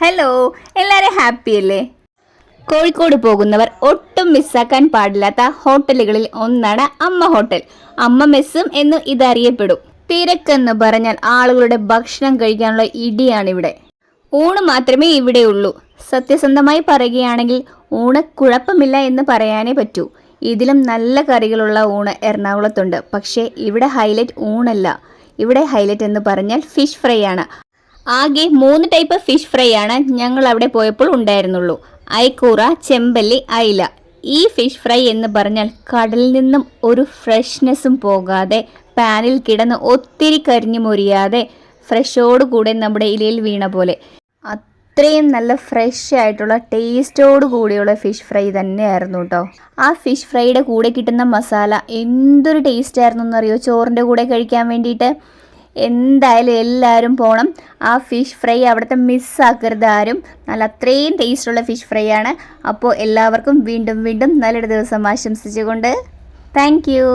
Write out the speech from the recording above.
Hello, എല്ലാവരും happy അല്ലേ? കോഴിക്കോട് പോകുന്നവർ ഒട്ടും മിസ്സാക്കാൻ പാടില്ലാത്ത ഹോട്ടലുകളിൽ ഒന്നാണ് അമ്മ ഹോട്ടൽ. അമ്മ മെസ്സും എന്ന് ഇതറിയപ്പെടും. തിരക്കെന്ന് പറഞ്ഞാൽ ആളുകളുടെ ഭക്ഷണം കഴിക്കാനുള്ള ഇടിയാണിവിടെ. ഊണ് മാത്രമേ ഇവിടെ ഉള്ളൂ. സത്യസന്ധമായി പറയുകയാണെങ്കിൽ ഊണ് കുഴപ്പമില്ല എന്ന് പറയാനേ പറ്റൂ. ഇതിലും നല്ല കറികളുള്ള ഊണ് എറണാകുളത്തുണ്ട്. പക്ഷേ ഇവിടെ ഹൈലൈറ്റ് ഊണല്ല. ഇവിടെ ഹൈലൈറ്റ് എന്ന് പറഞ്ഞാൽ ഫിഷ് ഫ്രൈ ആണ്. ആകെ 3 ടൈപ്പ് ഫിഷ് ഫ്രൈ ആണ് ഞങ്ങൾ അവിടെ പോയപ്പോൾ ഉണ്ടായിരുന്നുള്ളൂ. ഐക്കൂറ, ചെമ്പല്ലി, അയില. ഈ ഫിഷ് ഫ്രൈ എന്ന് പറഞ്ഞാൽ കടലിൽ നിന്നും ഒരു ഫ്രഷ്നെസ്സും പോകാതെ പാനിൽ കിടന്ന് ഒത്തിരി കരിഞ്ഞു മുറിയാതെ ഫ്രഷോടുകൂടെ നമ്മുടെ ഇലയിൽ വീണ പോലെ അത്രയും നല്ല ഫ്രഷ് ആയിട്ടുള്ള ടേസ്റ്റോട് കൂടിയുള്ള ഫിഷ് ഫ്രൈ തന്നെയായിരുന്നു കേട്ടോ. ആ ഫിഷ് ഫ്രൈയുടെ കൂടെ കിട്ടുന്ന മസാല എന്തൊരു ടേസ്റ്റ് ആയിരുന്നു എന്നറിയോ ചോറിൻ്റെ കൂടെ കഴിക്കാൻ വേണ്ടിയിട്ട്. എന്തായാലും എല്ലാവരും പോകണം. ആ ഫിഷ് ഫ്രൈ അവിടുത്തെ മിസ്സാക്കരുത് ആരും. നല്ല അത്രയും ടേസ്റ്റുള്ള ഫിഷ് ഫ്രൈ ആണ്. അപ്പോൾ എല്ലാവർക്കും വീണ്ടും വീണ്ടും നല്ലൊരു ദിവസം ആശംസിച്ചുകൊണ്ട് താങ്ക് യു.